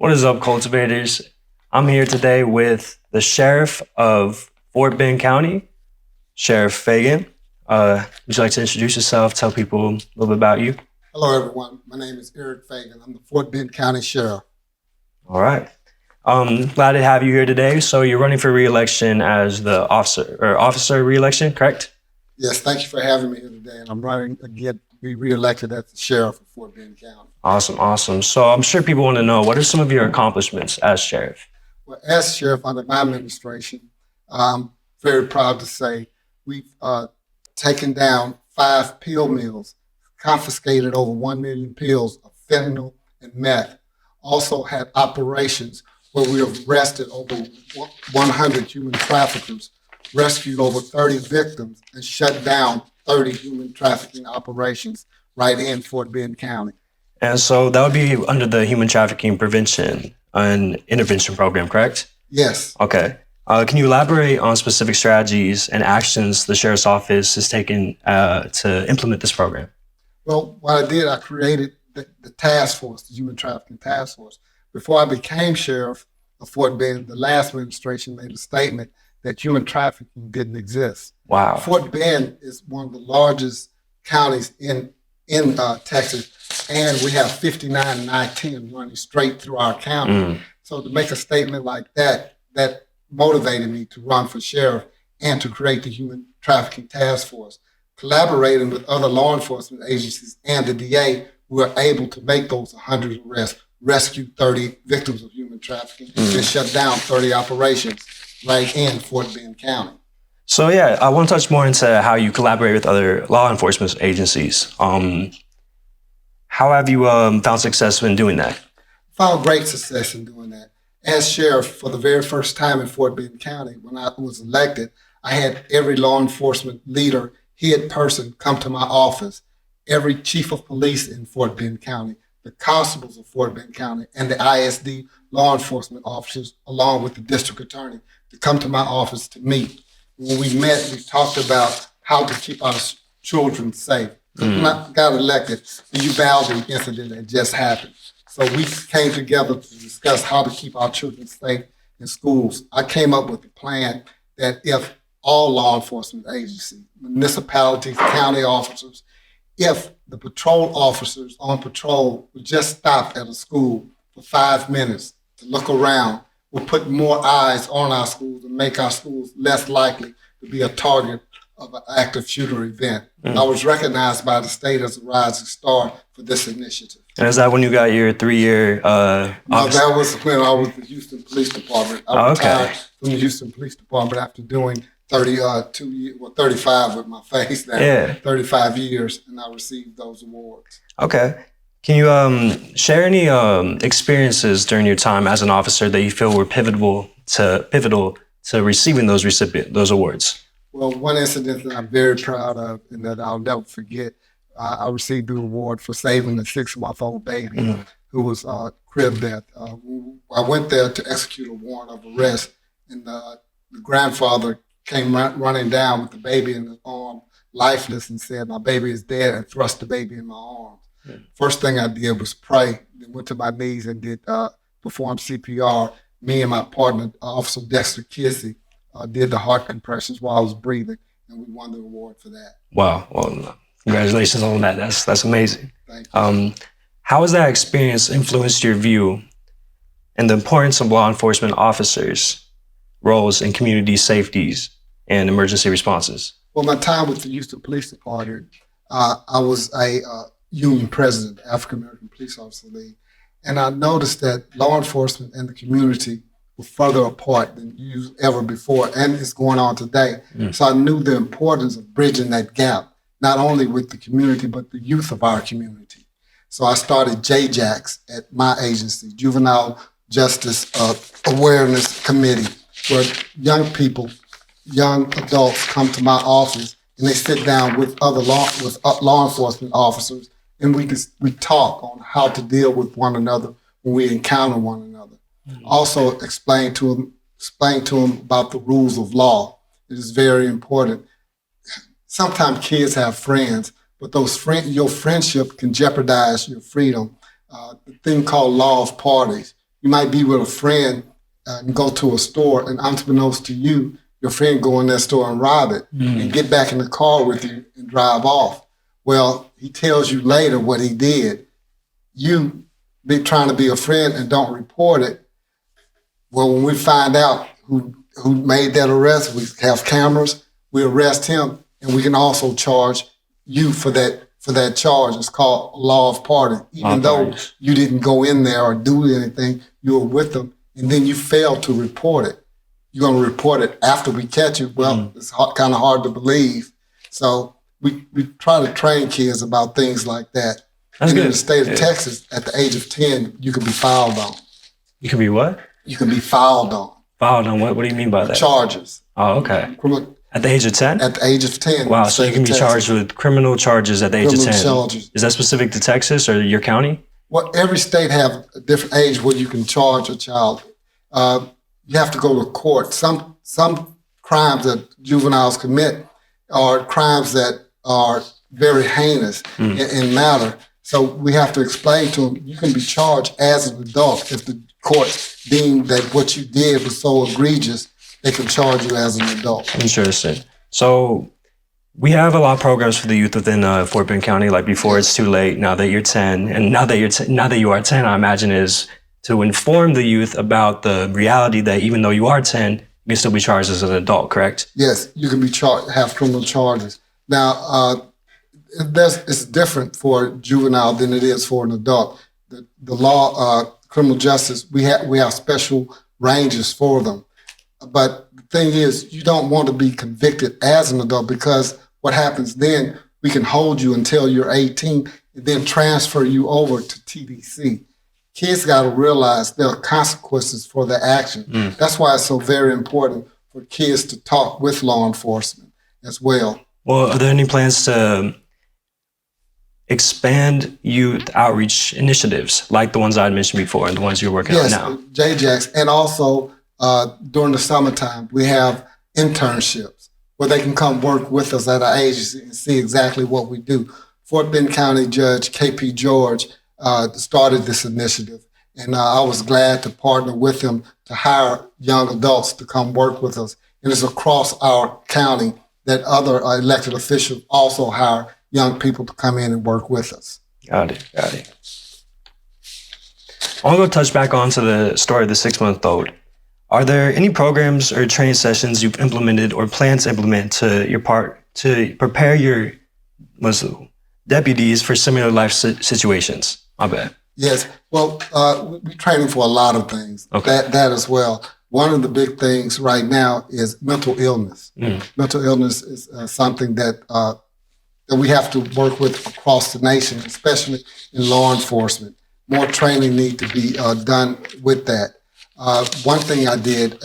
What is up, cultivators? I'm here today with the Sheriff of Fort Bend County, Sheriff Fagan. Would you like to introduce yourself, tell people a little bit about you? Hello, everyone. My name is Sheriff Fagan. I'm the Fort Bend County Sheriff. All right. Glad to have you here today. So you're running for re-election as the officer re-election, correct? Yes, thank you for having me here today. And I'm running again to be re-elected as the Sheriff of Fort Bend County. Awesome. So I'm sure people want to know, what are some of your accomplishments as Sheriff? Well, as Sheriff under my administration, I'm very proud to say we've taken down 5 pill mills, confiscated over 1 million pills of fentanyl and meth. Also had operations where we have arrested over 100 human traffickers, rescued over 30 victims, and shut down 30 human trafficking operations right in Fort Bend County. And so that would be under the Human Trafficking Prevention and Intervention Program, correct? Yes. Okay. Can you elaborate on specific strategies and actions the Sheriff's Office has taken to implement this program? Well, what I did, I created the task force, the Human Trafficking Task Force. Before I became Sheriff of Fort Bend, the last administration made a statement that human trafficking didn't exist. Wow. Fort Bend is one of the largest counties in Texas, and we have 59 and I-10 running straight through our county. So to make a statement like that, that motivated me to run for sheriff and to create the Human Trafficking Task Force. Collaborating with other law enforcement agencies and the DA, we were able to make those 100 arrests, rescue 30 victims of human trafficking, and shut down 30 operations right in Fort Bend County. So yeah, I want to touch more into how you collaborate with other law enforcement agencies. How have you found success in doing that? Found great success in doing that. As sheriff, for the very first time in Fort Bend County, when I was elected, I had every law enforcement leader, head person come to my office, every chief of police in Fort Bend County, the constables of Fort Bend County, and the ISD law enforcement officers, along with the district attorney, to come to my office to meet. When we met, we talked about how to keep our children safe. When I got elected, the Uvalde incident had just happened. So we came together to discuss how to keep our children safe in schools. I came up with a plan that if all law enforcement agencies, municipalities, county officers, if the patrol officers on patrol would just stop at a school for 5 minutes to look around, we'll put more eyes on our schools and make our schools less likely to be a target of an active shooter event. I was recognized by the state as a rising star for this initiative. And is that when you got your 3-year No, that was when I was with the Houston Police Department. I retired from the Houston Police Department after doing 35 with my face now. Yeah. 35 years, and I received those awards. Okay. Can you share any experiences during your time as an officer that you feel were pivotal to receiving those awards? Well, one incident that I'm very proud of and that I'll never forget, I received the award for saving a 6-month-old baby who was crib death. I went there to execute a warrant of arrest, and the grandfather came running down with the baby in his arm, lifeless, and said, "My baby is dead," and thrust the baby in my arms. First thing I did was pray, then went to my knees and did perform CPR. Me and my partner, Officer Dexter Kissy, did the heart compressions while I was breathing, and we won the award for that. Wow. Well, congratulations on that. That's amazing. Thank you. How has that experience influenced your view and the importance of law enforcement officers' roles in community safeties and emergency responses? Well, my time with the Houston Police Department, I was a union president, African American Police Officer League, and I noticed that law enforcement and the community were further apart than ever before, and it's going on today. So I knew the importance of bridging that gap, not only with the community, but the youth of our community. So I started JJACS at my agency, Juvenile Justice Awareness Committee, where young people, young adults come to my office and they sit down with other law enforcement officers, and we talk on how to deal with one another when we encounter one another. Also explain to them about the rules of law. It is very important. Sometimes kids have friends, but your friendship can jeopardize your freedom. The thing called law of parties. You might be with a friend and go to a store, and unbeknownst to you, your friend go in that store and rob it and get back in the car with you and drive off. Well, he tells you later what he did. You be trying to be a friend and don't report it. Well, when we find out who made that arrest, we have cameras, we arrest him, and we can also charge you for that charge. It's called law of pardon. Even though you didn't go in there or do anything, you were with them, and then you failed to report it. You're going to report it after we catch you. Well, it's kind of hard to believe. So we try to train kids about things like that. That's good. In the state of Texas, at the age of 10, you can be filed on. You can be what? You can be filed on. Filed on what? What do you mean by that? Charges. Oh, okay. At the age of 10? At the age of 10. Wow, so you can be charged with criminal charges at the age of 10. Charges. Is that specific to Texas or your county? Well, every state have a different age where you can charge a child. You have to go to court. Some crimes that juveniles commit are crimes that are very heinous in matter. So we have to explain to them, you can be charged as an adult. If the court deemed that what you did was so egregious, they can charge you as an adult. Interesting. So we have a lot of programs for the youth within Fort Bend County, like Before It's Too Late, Now That You're 10. And now that you are 10, I imagine is to inform the youth about the reality that even though you are 10, you can still be charged as an adult, correct? Yes, you can be charged, have criminal charges. Now, it's different for a juvenile than it is for an adult. The law, criminal justice, we have special ranges for them. But the thing is, you don't want to be convicted as an adult, because what happens then, we can hold you until you're 18 and then transfer you over to TDC. Kids got to realize there are consequences for their action. That's why it's so very important for kids to talk with law enforcement as well. Well, are there any plans to expand youth outreach initiatives like the ones I had mentioned before and the ones you're working on now? Yes, JJAX. And also during the summertime, we have internships where they can come work with us at our agency and see exactly what we do. Fort Bend County Judge KP George started this initiative, and I was glad to partner with him to hire young adults to come work with us. And it's across our county that other elected officials also hire young people to come in and work with us. Got it. I want to go touch back onto the story of the 6-month-old. Are there any programs or training sessions you've implemented or plan to implement to prepare your deputies for similar life situations? My bad. Yes. Well, we're training for a lot of things. Okay. That as well. One of the big things right now is mental illness. Mental illness is something that we have to work with across the nation, especially in law enforcement. More training need to be done with that. One thing I did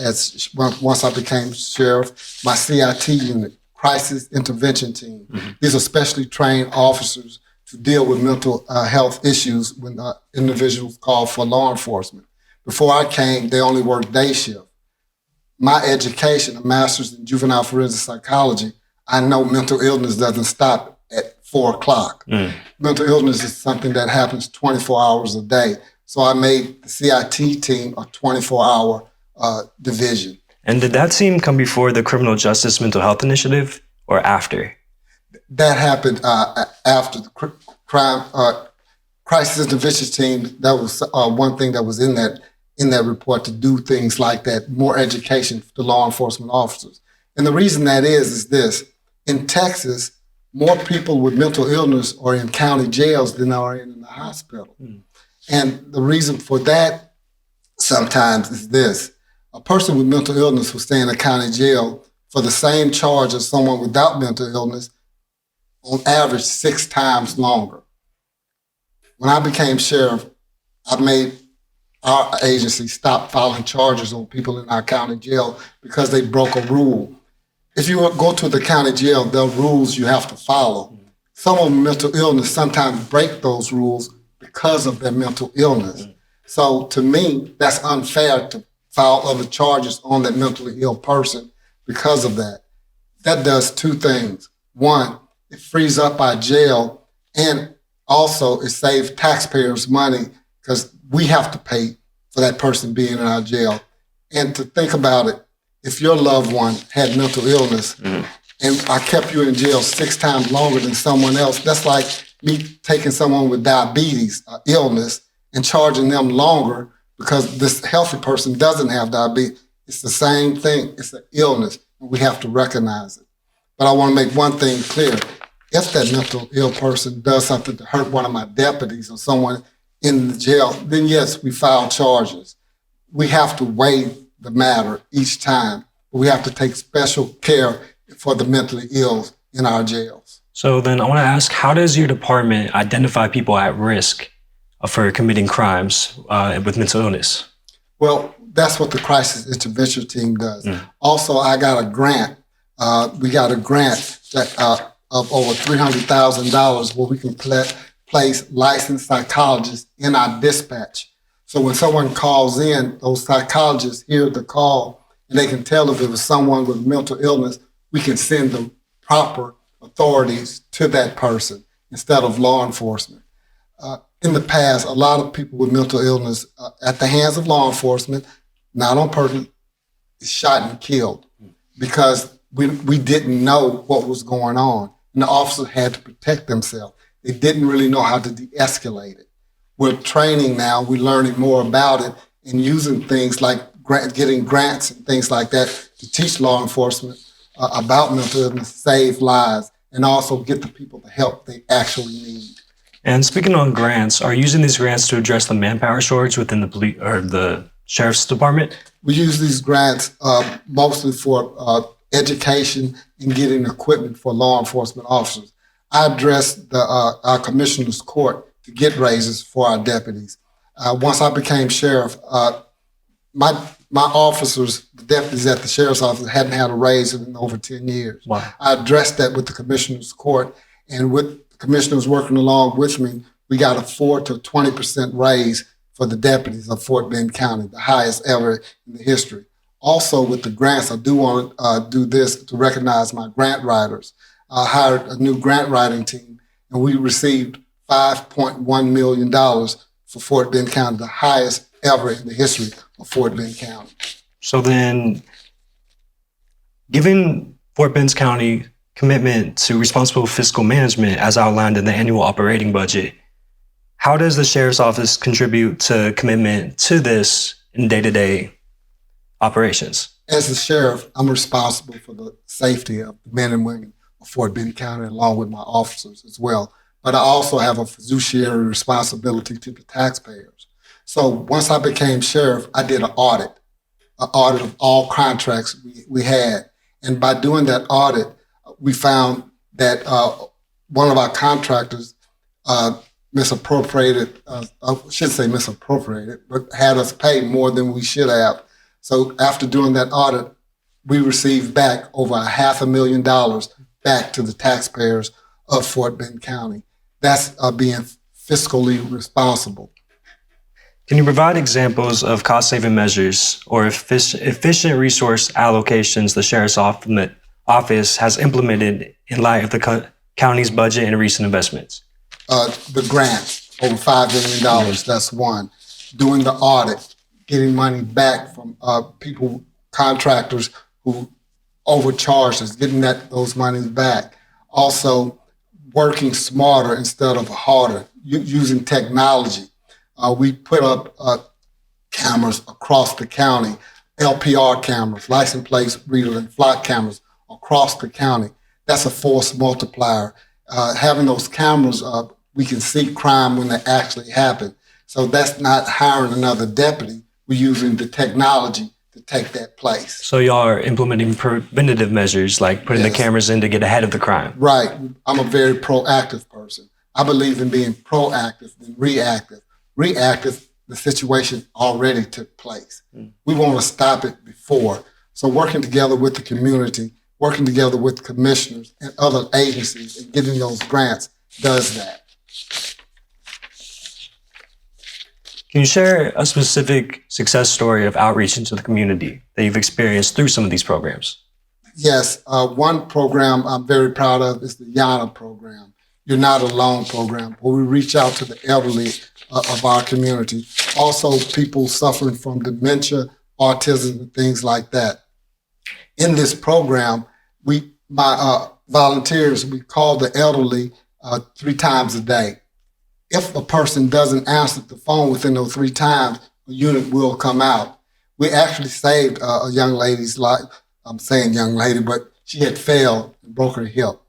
once I became sheriff, my CIT unit, Crisis Intervention Team. These are specially trained officers to deal with mental health issues when individuals call for law enforcement. Before I came, they only worked day shift. My education, a master's in juvenile forensic psychology, I know mental illness doesn't stop at 4 o'clock. Mental illness is something that happens 24 hours a day. So I made the CIT team a 24-hour division. And did that team come before the Criminal Justice Mental Health Initiative or after? That happened after the crisis intervention team. That was one thing that was in that report, to do things like that, more education for the law enforcement officers. And the reason that is this: in Texas, more people with mental illness are in county jails than are in the hospital. And the reason for that sometimes is this: a person with mental illness will stay in a county jail for the same charge as someone without mental illness, on average 6 times longer. When I became sheriff, I made our agency stop filing charges on people in our county jail because they broke a rule. If you go to the county jail, there are rules you have to follow. Someone with mental illness sometimes break those rules because of their mental illness. So to me, that's unfair to file other charges on that mentally ill person because of that. That does 2 things. One, it frees up our jail, and also it saves taxpayers money because we have to pay for that person being in our jail. And to think about it, if your loved one had mental illness and I kept you in jail 6 times longer than someone else, that's like me taking someone with diabetes, illness, and charging them longer because this healthy person doesn't have diabetes. It's the same thing. It's an illness, and we have to recognize it. But I want to make one thing clear. If that mental ill person does something to hurt one of my deputies or someone in the jail, then yes, we file charges. We have to weigh the matter each time. We have to take special care for the mentally ill in our jails. So then I want to ask, how does your department identify people at risk for committing crimes with mental illness? Well, that's what the crisis intervention team does. Also, I got a grant. We got a grant that, of over $300,000 where we can place licensed psychologists in our dispatch. So when someone calls in, those psychologists hear the call and they can tell if it was someone with mental illness, we can send the proper authorities to that person instead of law enforcement. In the past, a lot of people with mental illness at the hands of law enforcement, not on purpose, is shot and killed because we didn't know what was going on. And the officers had to protect themselves. They didn't really know how to de-escalate it. We're training now, we're learning more about it and using things like getting grants and things like that to teach law enforcement about mental illness, save lives, and also get the people the help they actually need. And speaking on grants, are you using these grants to address the manpower shortage within the police or the sheriff's department? We use these grants mostly for education and getting equipment for law enforcement officers. I addressed our commissioner's court to get raises for our deputies. Once I became sheriff, my officers, the deputies at the sheriff's office, hadn't had a raise in over 10 years. Wow. I addressed that with the commissioner's court, and with the commissioners working along with me, we got a 4 to 20% raise for the deputies of Fort Bend County, the highest ever in the history. Also, with the grants, I do want to do this to recognize my grant writers. I hired a new grant writing team, and we received $5.1 million for Fort Bend County, the highest ever in the history of Fort Bend County. So then, given Fort Bend County commitment to responsible fiscal management as outlined in the annual operating budget, how does the sheriff's office contribute to commitment to this in day-to-day operations? As the sheriff, I'm responsible for the safety of the men and women of Fort Bend County, along with my officers as well. But I also have a fiduciary responsibility to the taxpayers. So once I became sheriff, I did an audit of all contracts we had. And by doing that audit, we found that one of our contractors misappropriated, I should say misappropriated, but had us pay more than we should have. So after doing that audit, we received back over $500,000 back to the taxpayers of Fort Bend County. That's being fiscally responsible. Can you provide examples of cost-saving measures or efficient resource allocations the sheriff's office has implemented in light of the county's budget and recent investments? The grants, over $5 million, that's one. Doing the audit, getting money back from people, contractors who overcharged us, getting those monies back. Also, working smarter instead of harder, using technology. We put up cameras across the county, LPR cameras, license plate reader and flock cameras across the county. That's a force multiplier. Having those cameras up, we can see crime when they actually happen. So that's not hiring another deputy. We're using the technology to take that place. So y'all are implementing preventative measures like putting the cameras in to get ahead of the crime. Right. I'm a very proactive person. I believe in being proactive than reactive. Reactive, the situation already took place. We want to stop it before. So working together with the community, working together with commissioners and other agencies and getting those grants does that. Can you share a specific success story of outreach into the community that you've experienced through some of these programs? Yes, one program I'm very proud of is the YANA program, You're Not Alone program, where we reach out to the elderly of our community. Also, people suffering from dementia, autism, and things like that. In this program, my volunteers, we call the elderly 3 times a day. If a person doesn't answer the phone within those 3 times, a unit will come out. We actually saved a young lady's life. I'm saying young lady, but she had fell and broke her hip.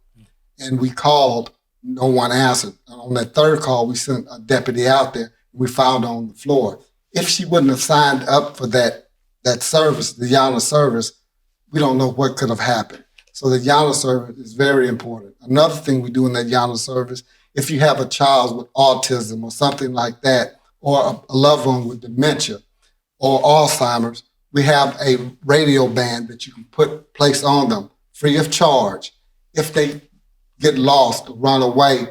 And we called, no one answered. And on that 3rd call, we sent a deputy out there. We found her on the floor. If she wouldn't have signed up for that service, the Yana service, we don't know what could have happened. So the Yana service is very important. Another thing we do in that Yana service, if you have a child with autism or something like that, or a loved one with dementia or Alzheimer's, we have a radio band that you can place on them free of charge. If they get lost or run away,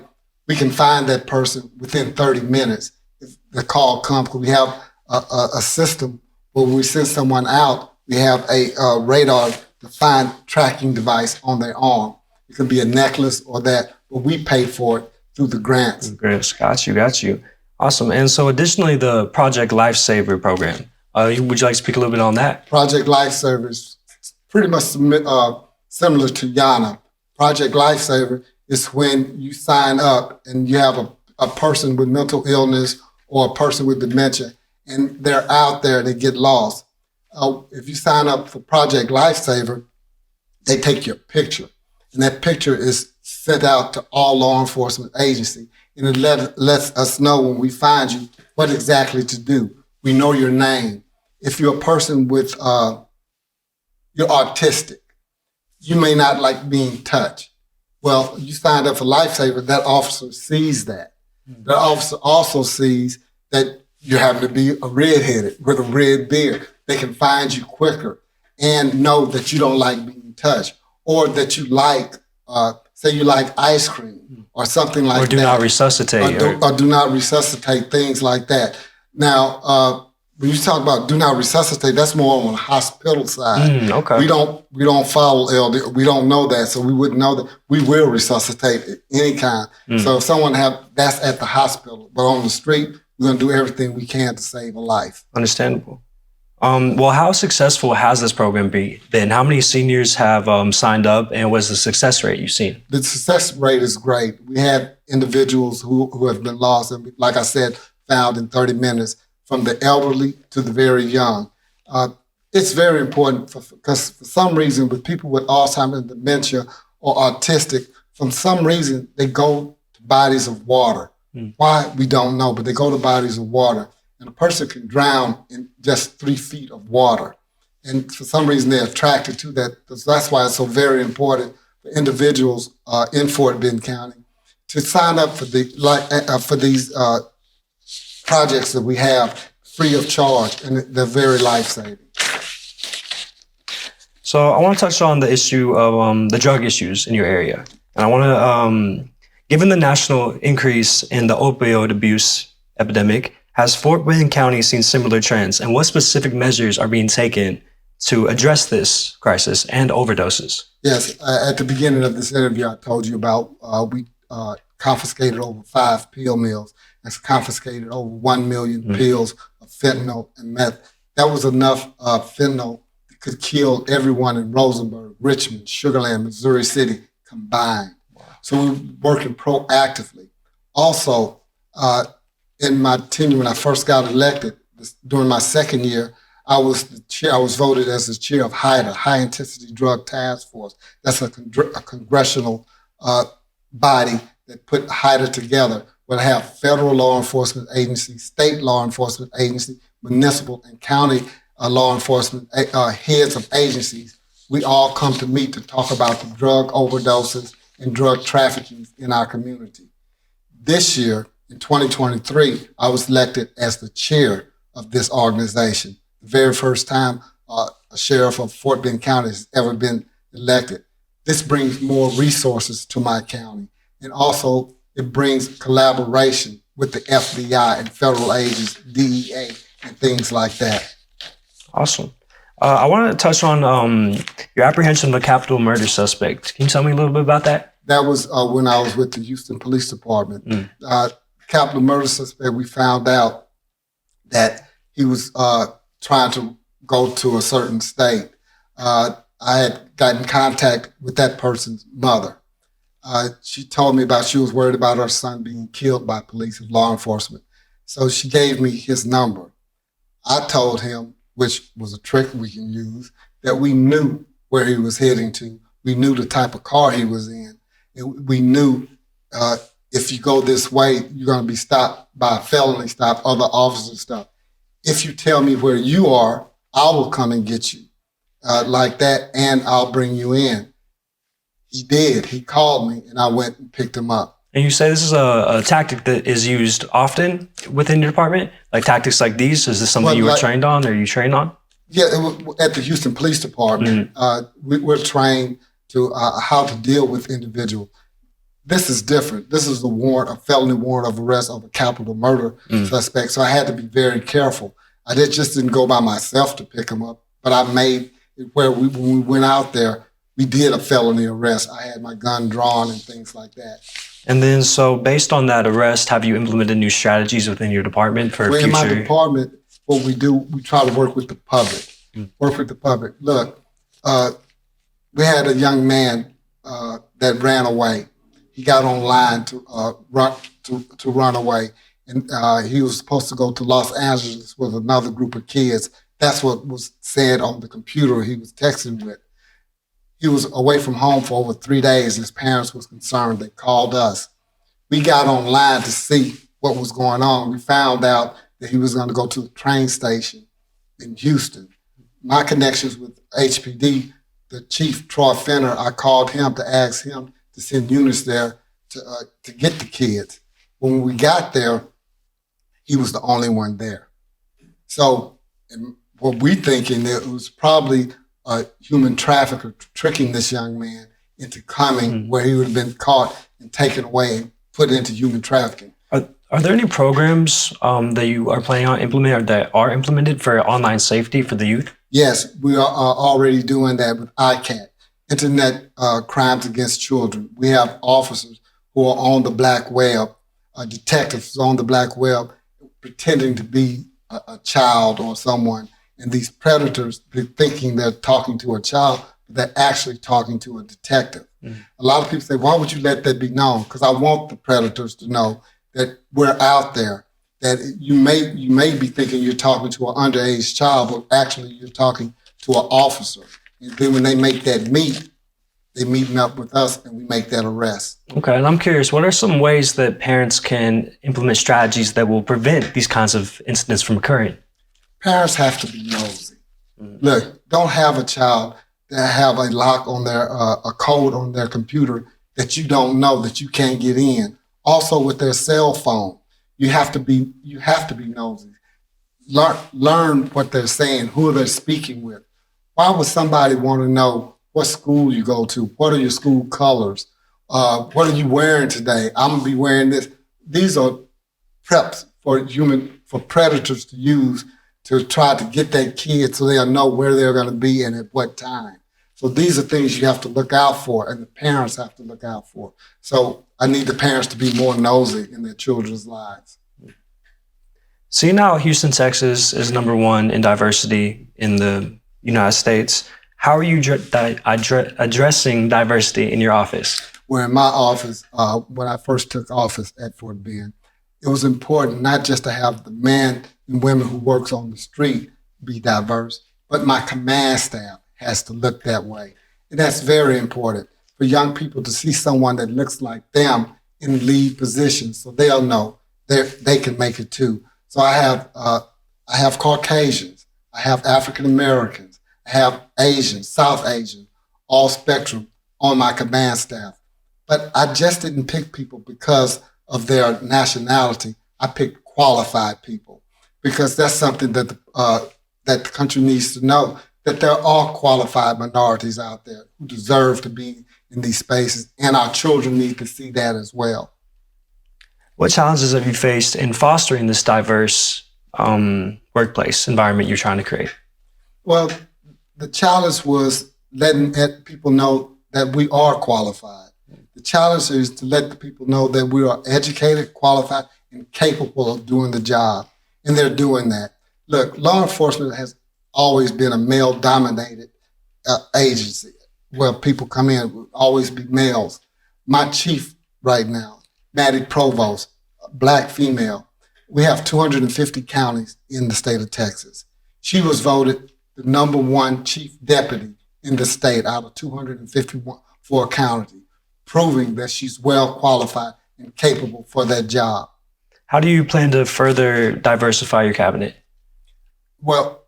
we can find that person within 30 minutes if the call comes. We have a system where we send someone out, we have a radar-defined tracking device on their arm. It could be a necklace or that, but we pay for it through the grants. Grants, got you. Awesome. And so additionally, the Project Lifesaver program. Would you like to speak a little bit on that? Project Lifesaver is pretty much similar to Yana. Project Lifesaver is when you sign up and you have a person with mental illness or a person with dementia, and they're out there, they get lost. If you sign up for Project Lifesaver, they take your picture, and that picture is sent out to all law enforcement agencies, and it lets us know when we find you what exactly to do. We know your name. If you're a person with, you're autistic, you may not like being touched. Well, you signed up for Lifesaver, that officer sees that. The officer also sees that you happen to be a redheaded with a red beard. They can find you quicker and know that you don't like being touched, or that you like, say you like ice cream or something like that. Or do not resuscitate. Or do not resuscitate, things like that. Now, when you talk about do not resuscitate, that's more on the hospital side. Okay. We don't follow LD. We don't know that, so we wouldn't know that. We will resuscitate at any kind. So if someone that's at the hospital, but on the street, we're going to do everything we can to save a life. Understandable. Well, how successful has this program been? How many seniors have signed up, and what's the success rate you've seen? The success rate is great. We had individuals who have been lost, and like I said, found in 30 minutes, from the elderly to the very young. It's very important because for some reason, with people with Alzheimer's, dementia, or autistic, for some reason, they go to bodies of water. Why, we don't know, but they go to bodies of water. And a person can drown in just 3 feet of water. And for some reason, they're attracted to that. That's why it's so very important for individuals in Fort Bend County to sign up for these projects that we have free of charge, and they're very life-saving. So I want to touch on the issue of the drug issues in your area. And I want to, given the national increase in the opioid abuse epidemic, has Fort Bend County seen similar trends? And what specific measures are being taken to address this crisis and overdoses? Yes, at the beginning of this interview, I told you about we confiscated over 5 pill mills. That's confiscated over 1 million pills of fentanyl and meth. That was enough fentanyl that could kill everyone in Rosenberg, Richmond, Sugar Land, Missouri City combined. Wow. So we're working proactively. Also, in my tenure, when I first got elected, during my 2nd year, I was the chair. I was voted as the chair of HIDTA, High Intensity Drug Task Force. That's a congressional body that put HIDTA together. We'll have federal law enforcement agencies, state law enforcement agencies, municipal and county law enforcement heads of agencies. We all come to meet to talk about the drug overdoses and drug trafficking in our community. This year, in 2023, I was elected as the chair of this organization. The very first time a sheriff of Fort Bend County has ever been elected. This brings more resources to my county, and also it brings collaboration with the FBI and federal agents, DEA, and things like that. Awesome. I want to touch on your apprehension of a capital murder suspect. Can you tell me a little bit about that? That was when I was with the Houston Police Department. capital murder suspect, we found out that he was trying to go to a certain state. I had gotten in contact with that person's mother. She told me she was worried about her son being killed by police and law enforcement. So she gave me his number. I told him, which was a trick we can use, that we knew where he was heading to. We knew the type of car he was in. And we knew if you go this way, you're going to be stopped by a felony stop, other officers stop. If you tell me where you are, I will come and get you like that, and I'll bring you in. He did. He called me, and I went and picked him up. And you say this is a tactic that is used often within your department? Like tactics like these? Is this something you were trained on or you trained on? Yeah, at the Houston Police Department, we're trained to how to deal with individuals. This is different. This is a felony warrant of arrest of a capital murder suspect. So I had to be very careful. I just didn't go by myself to pick him up, but I made it where when we went out there, we did a felony arrest. I had my gun drawn and things like that. And then, so based on that arrest, have you implemented new strategies within your department for future? In my department, what we do, we try to work with the public. Look, we had a young man that ran away. He got online to run away, and he was supposed to go to Los Angeles with another group of kids. That's what was said on the computer he was texting with. He was away from home for over 3 days. His parents was concerned. They called us. We got online to see what was going on. We found out that he was going to go to the train station in Houston. My connections with HPD, the chief, Troy Fenner, I called him to ask him to send units there to get the kids. When we got there, he was the only one there. So what we thinking, it was probably a human trafficker tricking this young man into coming where he would have been caught and taken away and put into human trafficking. Are there any programs that you are planning on implementing or that are implemented for online safety for the youth? Yes, we are already doing that with ICAT, Internet Crimes Against Children. We have officers who are on the black web, detectives on the black web, pretending to be a child or someone. And these predators, they're thinking they're talking to a child, but they're actually talking to a detective. A lot of people say, why would you let that be known? Because I want the predators to know that we're out there, that you may be thinking you're talking to an underage child, but actually you're talking to an officer. And then when they make that meet, they meeting up with us and we make that arrest. Okay, and I'm curious, what are some ways that parents can implement strategies that will prevent these kinds of incidents from occurring? Parents have to be nosy. Look, don't have a child that have a lock on their, a code on their computer that you don't know, that you can't get in. Also with their cell phone, you have to be nosy. Learn what they're saying, who they're speaking with. Why would somebody want to know what school you go to? What are your school colors? What are you wearing today? I'm gonna be wearing this. These are preps for predators to use to try to get that kid so they'll know where they're gonna be and at what time. So these are things you have to look out for, and the parents have to look out for. So I need the parents to be more nosy in their children's lives. So now Houston, Texas is #1 in diversity in the United States. How are you addressing diversity in your office? Well, in my office, when I first took office at Fort Bend, it was important not just to have the men and women who works on the street be diverse, but my command staff has to look that way. And that's very important for young people to see someone that looks like them in lead positions so they'll know they can make it too. So I have Caucasians, I have African Americans, I have Asians, South Asian, all spectrum on my command staff. But I just didn't pick people because of their nationality. I picked qualified people because that's something that the country needs to know, that there are qualified minorities out there who deserve to be in these spaces, and our children need to see that as well. What challenges have you faced in fostering this diverse workplace environment you're trying to create? Well, the challenge was letting people know that we are qualified. The challenge is to let the people know that we are educated, qualified, and capable of doing the job. And they're doing that. Look, law enforcement has always been a male-dominated agency where people come in, will always be males. My chief right now, Maddie Provost, black female. We have 250 counties in the state of Texas. She was voted the #1 chief deputy in the state out of 254 counties, proving that she's well qualified and capable for that job. How do you plan to further diversify your cabinet? Well,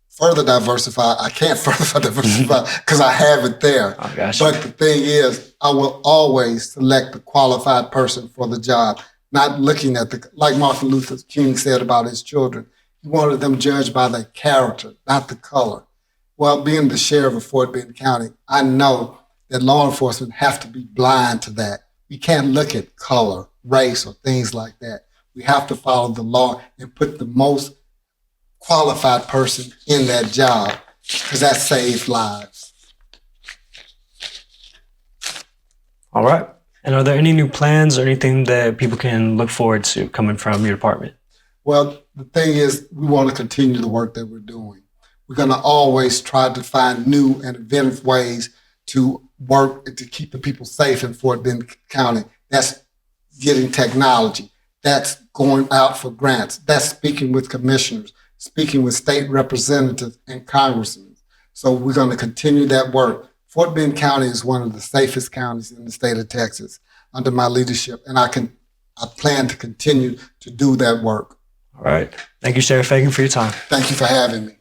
further diversify, I can't further diversify because I have it there. Oh, gotcha. But the thing is, I will always select the qualified person for the job, not looking at like Martin Luther King said about his children. He wanted them judged by their character, not the color. Well, being the sheriff of Fort Bend County, I know that law enforcement have to be blind to that. We can't look at color, race, or things like that. We have to follow the law and put the most qualified person in that job because that saves lives. All right. And are there any new plans or anything that people can look forward to coming from your department? Well, the thing is, we want to continue the work that we're doing. We're going to always try to find new and inventive ways to work to keep the people safe in Fort Bend County. That's getting technology. That's going out for grants. That's speaking with commissioners, speaking with state representatives and congressmen. So we're going to continue that work. Fort Bend County is one of the safest counties in the state of Texas under my leadership, and I plan to continue to do that work. All right. Thank you, Sheriff Fagan, for your time. Thank you for having me.